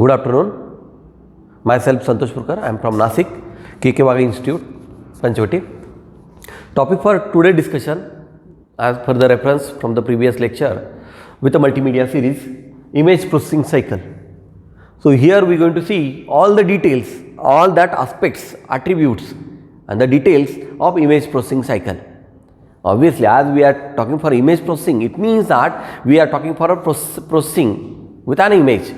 Good afternoon. Myself Santosh Purkar. I am from Nasik, KK Waghe Institute, Panchavati. Topic for today's discussion, as per the reference from the previous lecture, with the multimedia series, image processing cycle. So here we are going to see all the details, all that aspects, attributes, and the details of image processing cycle. Obviously, as we are talking for image processing, it means that we are talking for a processing with an image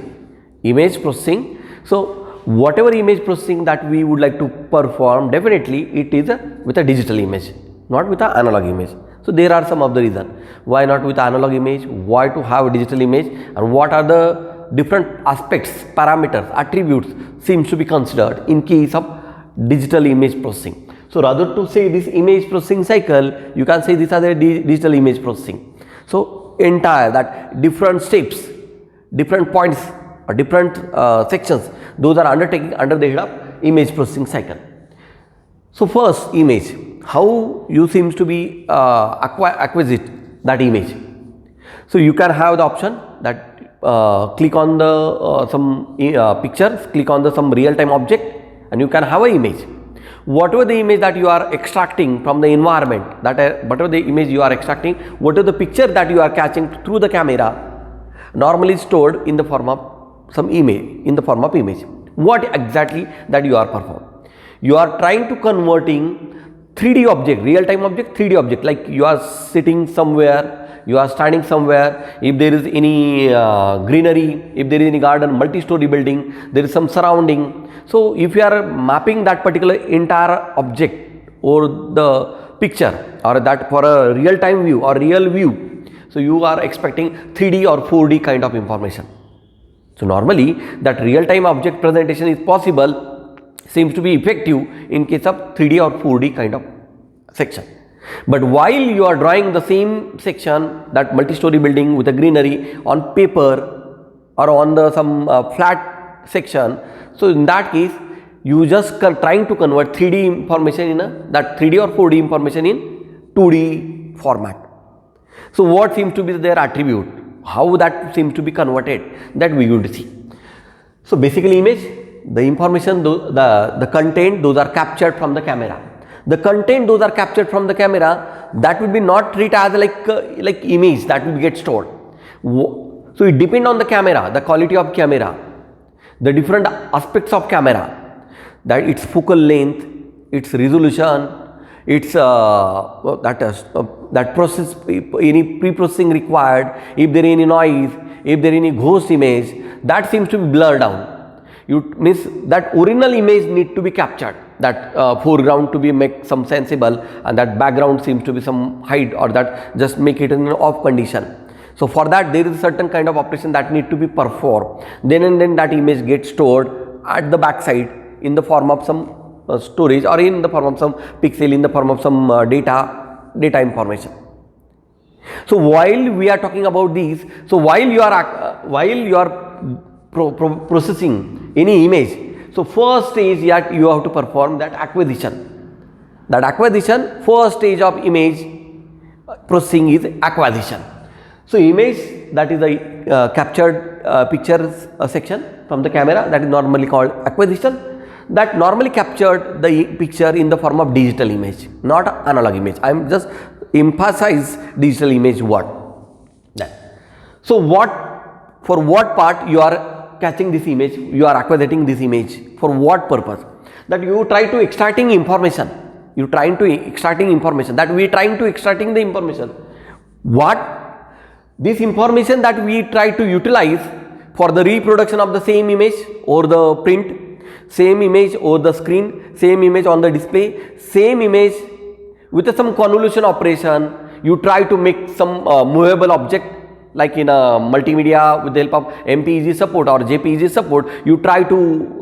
processing. So whatever image processing that we would like to perform, definitely it is with a digital image, not with an analog image. So there are some of the reason why not with analog image, why to have a digital image, and what are the different aspects, parameters, attributes seems to be considered in case of digital image processing. So rather to say this image processing cycle, you can say this as a digital image processing. So entire that different steps, different points or different sections, those are undertaken under the head of image processing cycle. So first, image, how you seems to be acquisite that image. So you can have the option that click on the some pictures, click on the some real time object, and you can have an image. Whatever the image that you are extracting from the environment, that whatever the image you are extracting, whatever the picture that you are catching through the camera, normally stored in the form of some image, in the form of image. What exactly that you are performing? You are trying to converting 3D object, real time object, 3D object, like you are sitting somewhere, you are standing somewhere, if there is any greenery, if there is any garden, multi-story building, there is some surrounding. So if you are mapping that particular entire object or the picture or that for a real time view or real view, so you are expecting 3D or 4D kind of information. So normally that real time object presentation is possible, seems to be effective in case of 3D or 4D kind of section. But while you are drawing the same section, that multi-story building with a greenery on paper or on the some flat section, so in that case you just trying to convert 3D information in that 3D or 4D information in 2D format. So what seems to be their attribute, how that seems to be converted, that we are going to see. So basically image, the information, the content, those are captured from the camera. The content those are captured from the camera, that will be not treated as like image that will get stored. So it depends on the camera, the quality of camera, the different aspects of camera, that its focal length, its resolution, its that process, any pre-processing required, if there is any noise, if there is any ghost image, that seems to be blurred down. You miss that original image need to be captured, that foreground to be make some sensible, and that background seems to be some hide or that just make it in an off condition. So for that there is a certain kind of operation that need to be performed. Then and then that image gets stored at the back side in the form of some storage or in the form of some pixel, in the form of some data information. So while we are talking about these, so while you are processing any image, so first stage that you have to perform that acquisition. That acquisition, first stage of image processing is acquisition. So image, that is the captured pictures section from the camera, that is normally called acquisition. That normally captured the picture in the form of digital image, not analog image. I am just emphasize digital image word. So for what part you are catching this image, you are acquiring this image, for what purpose? That you try to extracting information, you trying to extracting information, that we trying to extracting the information. What? This information that we try to utilize for the reproduction of the same image or the print, same image over the screen, same image on the display, same image with some convolution operation, you try to make some movable object, like in a multimedia with the help of MPEG support or JPEG support, you try to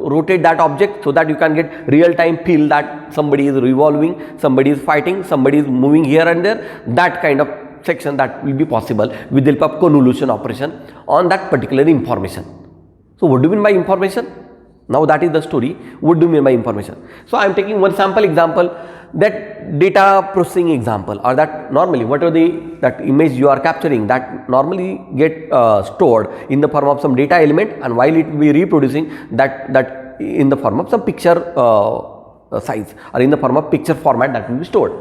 rotate that object so that you can get real time feel that somebody is revolving, somebody is fighting, somebody is moving here and there. That kind of section that will be possible with the help of convolution operation on that particular information. So what do you mean by information? Now that is the story. What do you mean by information? So I am taking one sample example, that data processing example, or that normally whatever that image you are capturing, that normally get stored in the form of some data element, and while it will be reproducing that in the form of some picture size, or in the form of picture format, that will be stored.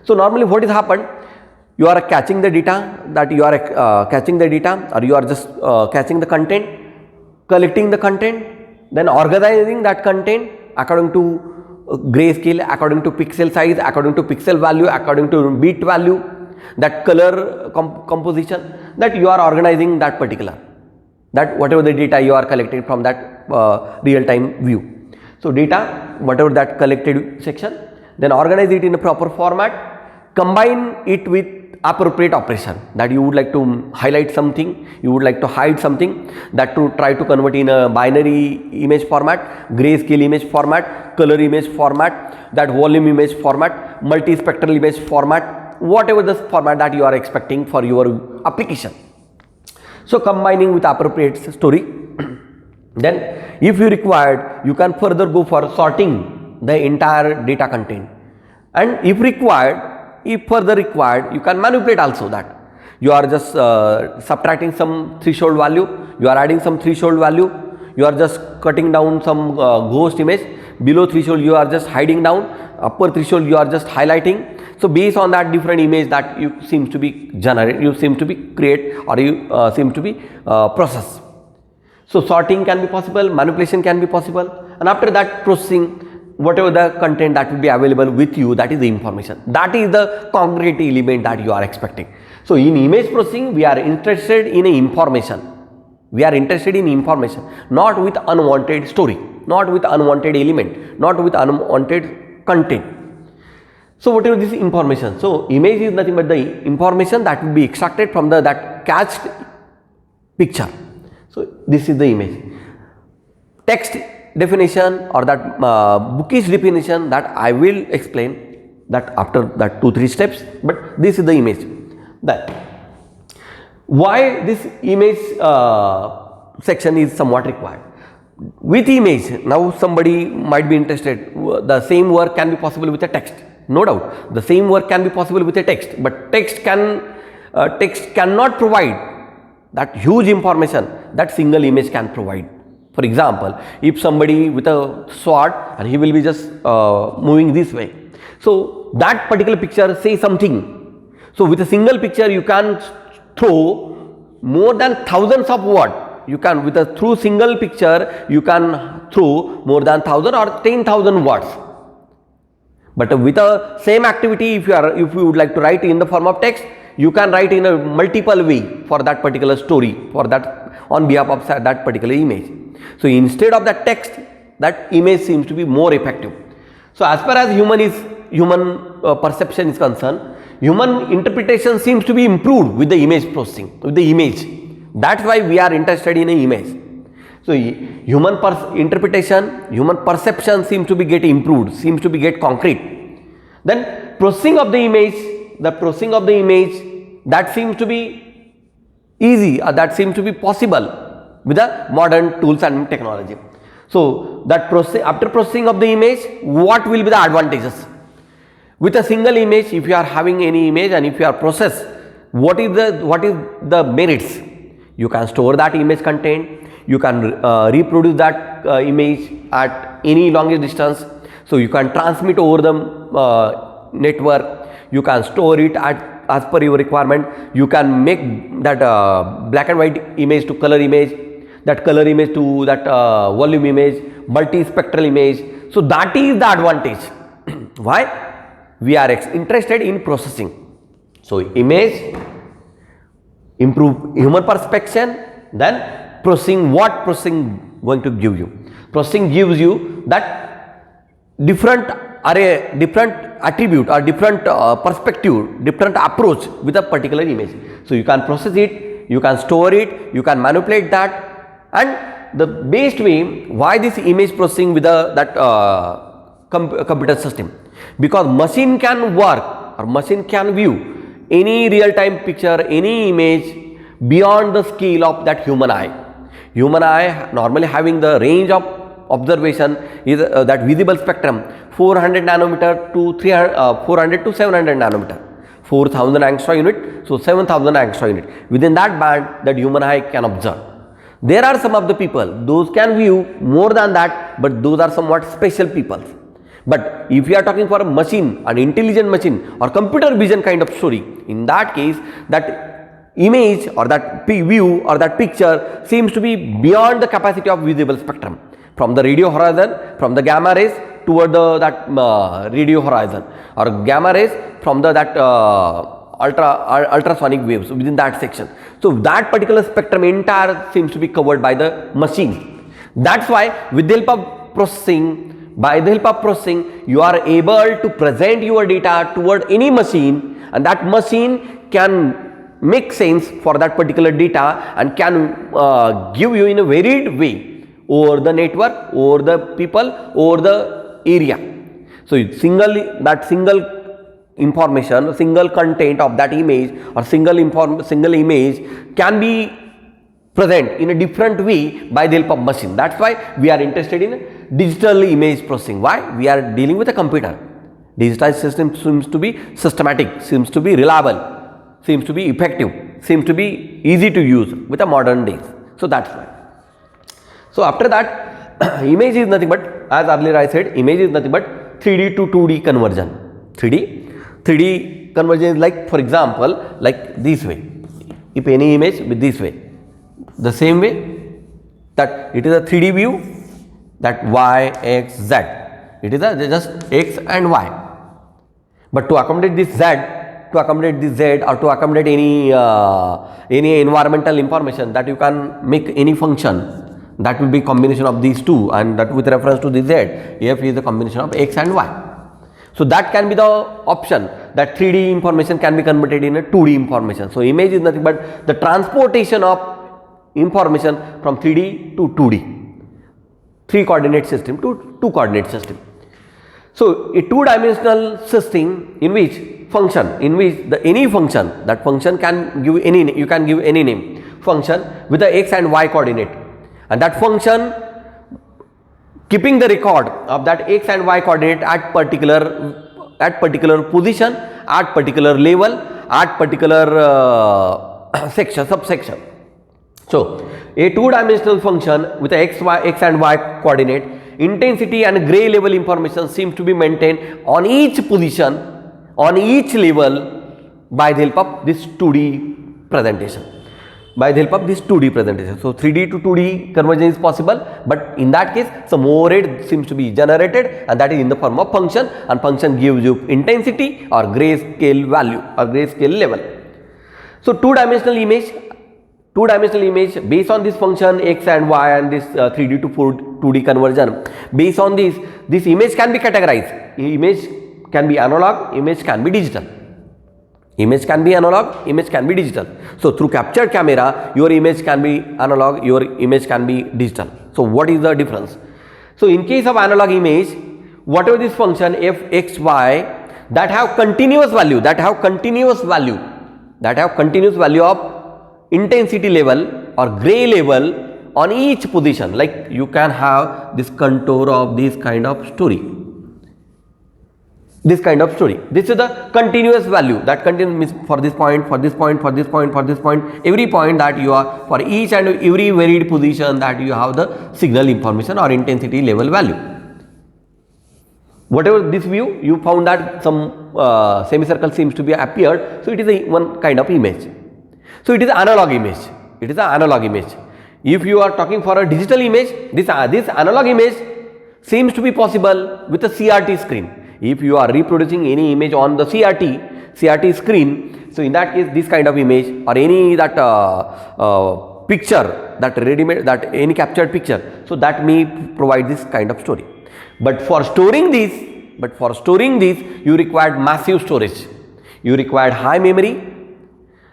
So normally what is happened, you are catching the data, or you are just catching the content, collecting the content, then organizing that content according to grayscale, according to pixel size, according to pixel value, according to bit value, that color composition, that you are organizing that particular, that whatever the data you are collecting from that real time view. So data, whatever that collected section, then organize it in a proper format, combine it with appropriate operation, that you would like to highlight something, you would like to hide something, that to try to convert in a binary image format, grayscale image format, color image format, that volume image format, multispectral image format, whatever the format that you are expecting for your application. So combining with appropriate story. Then if you required, you can further go for sorting the entire data content, and if further required, you can manipulate also, that you are just subtracting some threshold value, you are adding some threshold value, you are just cutting down some ghost image, below threshold you are just hiding down, upper threshold you are just highlighting. So based on that different image that you seem to be generate, you seem to be create, or you seem to be process. So sorting can be possible, manipulation can be possible, and after that processing whatever the content that will be available with you, that is the information, that is the concrete element that you are expecting. So in image processing, we are interested in information, not with unwanted story, not with unwanted element, not with unwanted content. So whatever this information, so image is nothing but the information that will be extracted from that cached picture. So this is the image. Text definition, or that bookish definition, that I will explain that after that 2-3 steps, but this is the image. That why this image section is somewhat required. With image, now somebody might be interested, the same work can be possible with a text, no doubt, the same work can be possible with a text, but text cannot provide that huge information that single image can provide. For example, if somebody with a sword, and he will be just moving this way, so that particular picture says something. So with a single picture you can throw more than thousands of words. You can, with a through single picture, you can throw more than 1,000 or 10,000 words. But with the same activity, if you would like to write in the form of text, you can write in a multiple way for that particular story, for that, on behalf of that particular image. So instead of that text, that image seems to be more effective. So as far as human perception is concerned, human interpretation seems to be improved with the image processing, with the image. That's why we are interested in an image. So human interpretation, human perception seems to be get improved, seems to be get concrete. Then processing of the image, that seems to be easy, or that seems to be possible with the modern tools and technology. So that after processing of the image, what will be the advantages? With a single image, if you are having any image and if you are process, what is the merits? You can store that image content, you can reproduce that image at any longest distance, so you can transmit over the network, you can store it as per your requirement, you can make that black and white image to color image, that color image to that volume image, multispectral image. So that is the advantage. Why? We are interested in processing. So image, improve human perception, then processing, what processing going to give you? Processing gives you that different array, different attribute, or different perspective, different approach with a particular image. So you can process it, you can store it, you can manipulate that. And the best way, why this image processing with that computer system? Because machine can work, or machine can view any real-time picture, any image beyond the scale of that human eye. Human eye normally having the range of observation is that visible spectrum 400 nanometer to 400 to 700 nanometer, 4000 angstrom unit, so 7000 angstrom unit. Within that band that human eye can observe. There are some of the people, those can view more than that, but those are somewhat special people. But if we are talking for a machine, an intelligent machine or computer vision kind of story, in that case, that image or that view or that picture seems to be beyond the capacity of visible spectrum. From the radio horizon, from the gamma rays toward that radio horizon, or gamma rays from the ultrasonic waves within that section. So that particular spectrum entire seems to be covered by the machine. That's why with the help of processing, you are able to present your data toward any machine, and that machine can make sense for that particular data and can give you in a varied way over the network, over the people, over the area. So single information, single content of that image or single image can be present in a different way by the help of machine. That's why we are interested in digital image processing. Why? We are dealing with a computer. Digital system seems to be systematic, seems to be reliable, seems to be effective, seems to be easy to use with the modern days. So that's why. So after that, image is nothing but, as earlier I said, image is nothing but 3D to 2D conversion. 3D conversion is like, for example, like this way. If any image with this way, the same way that it is a 3D view, that y, x, z. It is just x and y. But to accommodate this z, or to accommodate any environmental information, that you can make any function. That will be combination of these two, and that with reference to the z, f is the combination of x and y. So that can be the option, that 3D information can be converted in a 2D information. So image is nothing but the transportation of information from 3D to 2D, 3 coordinate system to 2 coordinate system. So a 2-dimensional system in which any function, that function can give any, you can give any name, function with the x and y coordinate, and that function keeping the record of that x and y coordinate at particular position, at particular level, at particular subsection. So a 2-dimensional function with a x and y coordinate, intensity and gray level information seems to be maintained on each position, on each level by the help of this 2D presentation. So 3D to 2D conversion is possible, but in that case some overhead seems to be generated, and that is in the form of function, and function gives you intensity or grayscale value or grayscale level. So two-dimensional image based on this function x and y and this 3D to 2D conversion, based on this image can be categorized. Image can be analog, image can be digital. Image can be analog, image can be digital. So through captured camera, your image can be analog, your image can be digital. So what is the difference? So in case of analog image, whatever this function f, x, y that have continuous value of intensity level or gray level on each position, like you can have this contour of this kind of story. This is the continuous value that continues for this point, every point that you are, for each and every varied position that you have the signal information or intensity level value. Whatever this view, you found that some semicircle seems to be appeared, so it is one kind of image. So it is analog image. If you are talking for a digital image, this analog image seems to be possible with a CRT screen. If you are reproducing any image on the CRT screen, so in that case this kind of image or any that picture, that ready-made, that any captured picture, so that may provide this kind of story. But for storing this, you required massive storage. You required high memory.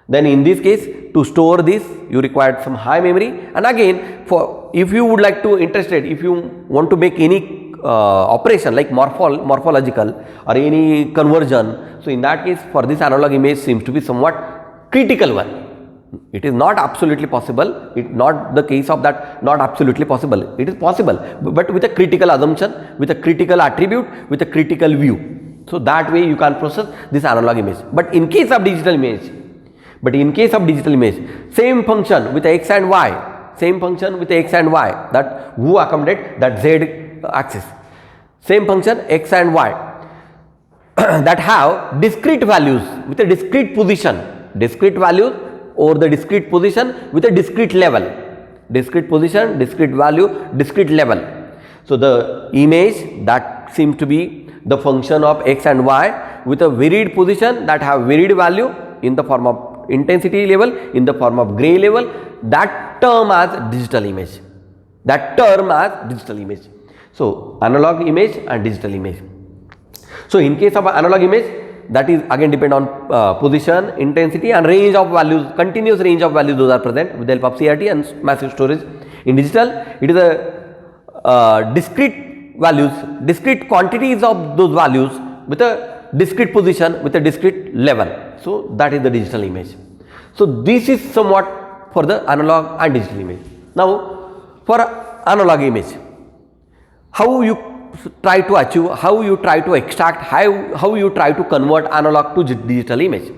Then in this case, to store this, you required some high memory. And again, if you would like to if you want to make any operation like morphological or any conversion, so in that case, for this analog image seems to be somewhat critical one. It is not absolutely possible. It not the case of that not absolutely possible. It is possible, but with a critical assumption, with a critical attribute, with a critical view. So that way you can process this analog image. But in case of digital image, same function with x and y, that who accommodate that z axis, same function x and y that have discrete values with a discrete position, discrete values over the discrete position with a discrete level, discrete position, discrete value, discrete level. So the image that seems to be the function of x and y with a varied position that have varied value in the form of intensity level, in the form of gray level, that term as digital image, So analog image and digital image. So in case of analog image, that is again depend on position, intensity and range of values, continuous range of values, those are present with the help of CRT and massive storage. In digital, it is a discrete values, discrete quantities of those values with a discrete position, with a discrete level. So that is the digital image. So this is somewhat for the analog and digital image. Now for analog image, how you try to achieve, how you try to extract, how you try to convert analog to digital image,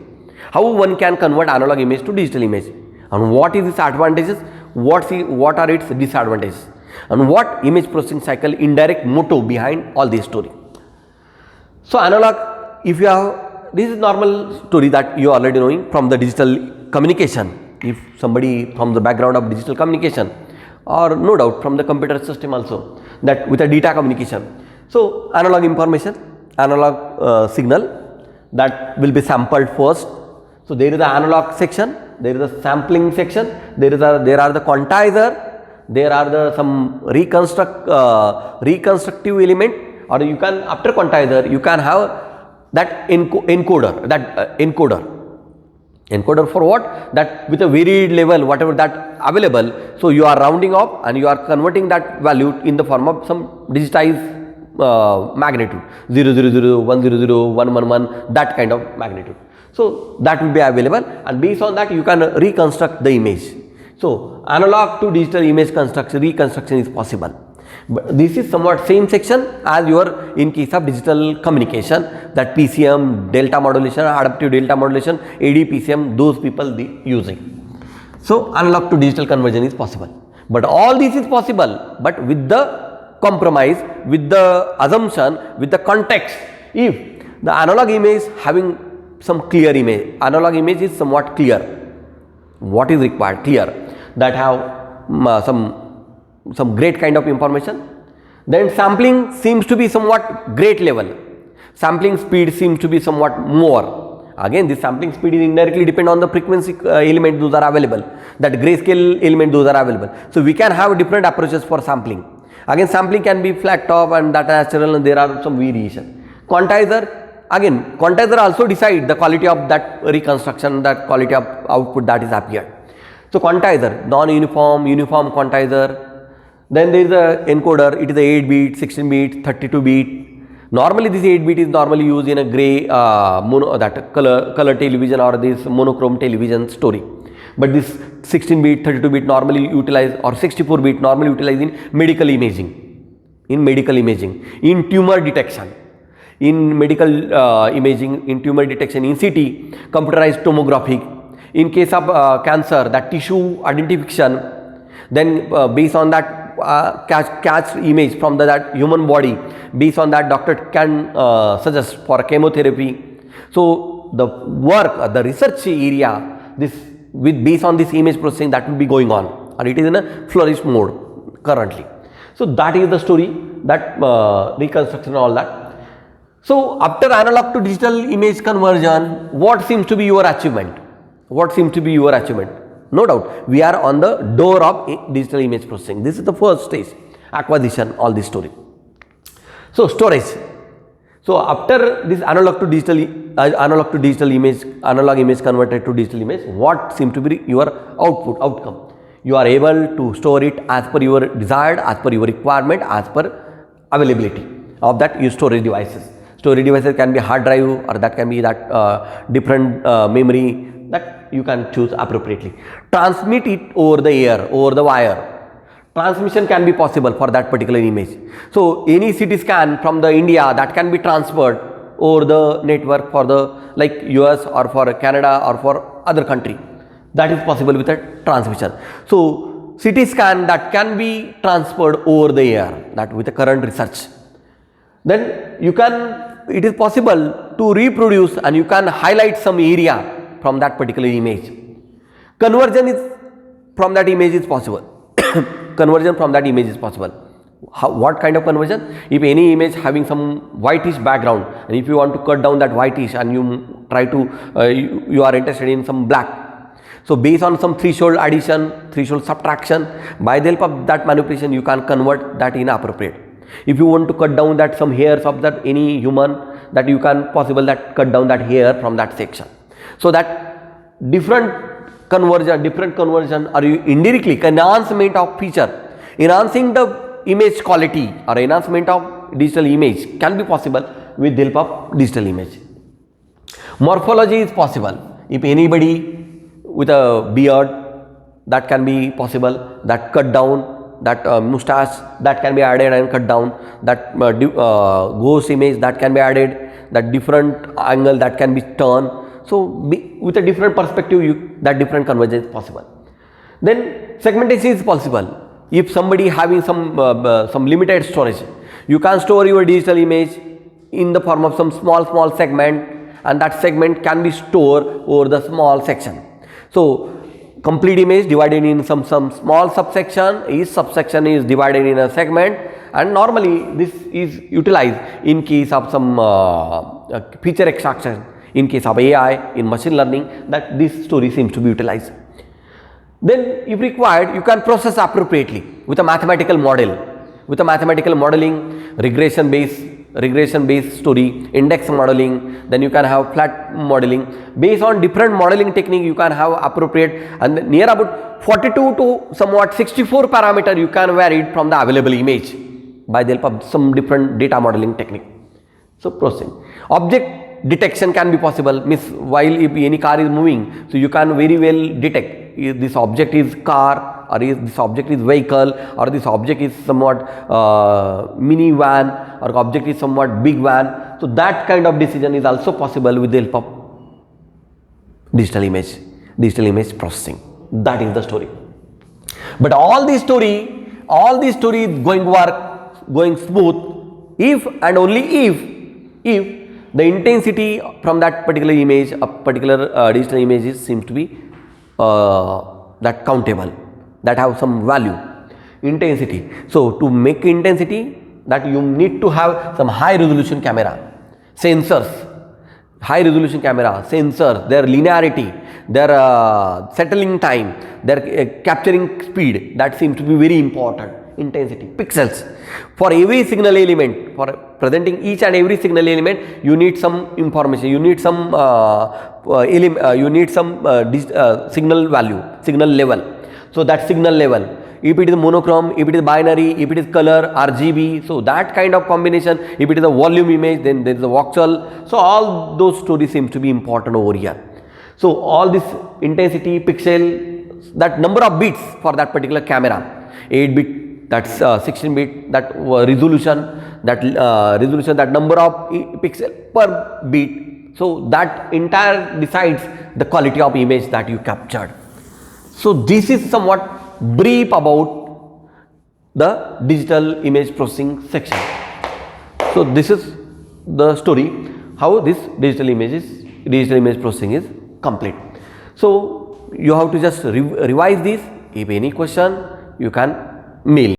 how one can convert analog image to digital image, and what is its advantages, what are its disadvantages, and what image processing cycle indirect motto behind all this story. So analog, if you have, this is normal story that you are already knowing from the digital communication. If somebody from the background of digital communication, or no doubt from the computer system also, that with a data communication. So analog information, analog signal that will be sampled first. So there is the analog section, there is a sampling section, there are the quantizer, there are the some reconstructive element, or you can, after quantizer you can have that encoder. Encoder for what? That with a varied level, whatever that available, so you are rounding off and you are converting that value in the form of some digitized magnitude, 000, 100, 111, that kind of magnitude. So that will be available, and based on that you can reconstruct the image. So analog to digital image reconstruction is possible. But this is somewhat same section as your in case of digital communication, that PCM, delta modulation, adaptive delta modulation, AD PCM, those people using. So analog to digital conversion is possible. But all this is possible, but with the compromise, with the assumption, with the context. If the analog image having some clear image, analog image is somewhat clear. What is required? Clear, that have some great kind of information. Then sampling seems to be somewhat great level. Sampling speed seems to be somewhat more. Again, this sampling speed is indirectly depend on the frequency element, those are available. That grayscale element, those are available. So we can have different approaches for sampling. Again, sampling can be flat top and data natural, and there are some variation. Quantizer, again, quantizer also decide the quality of that reconstruction, that quality of output that is appeared. So quantizer, non-uniform, uniform quantizer. Then there is a encoder, it is a 8-bit, 16-bit, 32-bit. Normally this 8-bit is normally used in a grey color television or this monochrome television story. But this 16-bit, 32-bit normally utilized, or 64-bit normally utilized in medical imaging, in tumor detection, in medical imaging, in tumor detection, in CT, computerized tomography. In case of cancer, that tissue identification, then based on that catch image from that human body, based on that doctor can suggest for chemotherapy. So the work, the research area, this with based on this image processing, that will be going on, and it is in a flourish mode currently. So that is the story, that reconstruction and all that. So after analog to digital image conversion, what seems to be your achievement? No doubt, we are on the door of digital image processing. This is the first stage, acquisition, all this story. So storage. So after this analog to digital image, analog image converted to digital image, what seems to be your outcome? You are able to store it as per your desired, as per your requirement, as per availability of that your storage devices. Storage devices can be hard drive, or that can be that different memory, that you can choose appropriately. Transmit it over the air, over the wire. Transmission can be possible for that particular image. So any CT scan from the India that can be transferred over the network for the like US or for Canada or for other country, that is possible with a transmission. So CT scan that can be transferred over the air, that with the current research. Then you can, it is possible to reproduce and you can highlight some area from that particular image. Conversion is from that image is possible. Conversion from that image is possible. What kind of conversion? If any image having some whitish background and if you want to cut down that whitish and you try to, you are interested in some black. So based on some threshold addition, threshold subtraction, by the help of that manipulation you can convert that in appropriate. If you want to cut down that some hairs of that any human, that you can possible that cut down that hair from that section. So that different conversion or you indirectly enhancement of feature, enhancing the image quality or enhancement of digital image can be possible with the help of digital image. Morphology is possible. If anybody with a beard, that can be possible, that cut down, that mustache that can be added and cut down, that ghost image that can be added, that different angle that can be turned. So with a different perspective that different conversion is possible. Then segmentation is possible. If somebody having some limited storage, you can store your digital image in the form of some small segment, and that segment can be stored over the small section. So complete image divided in some small subsection, each subsection is divided in a segment, and normally this is utilized in case of some feature extraction, in case of AI, in machine learning, that this story seems to be utilized. Then if required, you can process appropriately with a mathematical model, with a mathematical modeling, regression based story, index modeling, then you can have flat modeling. Based on different modeling technique, you can have appropriate, and near about 42 to somewhat 64 parameter you can vary from the available image by the help of some different data modeling technique. So processing. Object detection can be possible, means while if any car is moving, so you can very well detect if this object is car, or is this object is vehicle, or this object is somewhat mini van, or object is somewhat big van. So that kind of decision is also possible with the help of digital image processing. That is the story. But all this story is going smooth if and only if the intensity from that particular image, a particular digital image seems to be that countable, that have some value, intensity. So to make intensity, that you need to have some high resolution camera, sensors, high resolution camera, sensors, their linearity, their settling time, their capturing speed, that seems to be very important. Intensity, pixels. For every signal element, for presenting each and every signal element, you need some information, you need some signal value, signal level. So that signal level, if it is monochrome, if it is binary, if it is color, RGB, so that kind of combination, if it is a volume image, then there is a voxel. So all those stories seems to be important over here. So all this intensity, pixel, that number of bits for that particular camera, 8-bit, that's 16-bit, that resolution, that number of pixel per bit. So that entire decides the quality of image that you captured. So this is somewhat brief about the digital image processing section. So this is the story how this digital image processing is complete. So you have to just revise this. If any question, you can mail.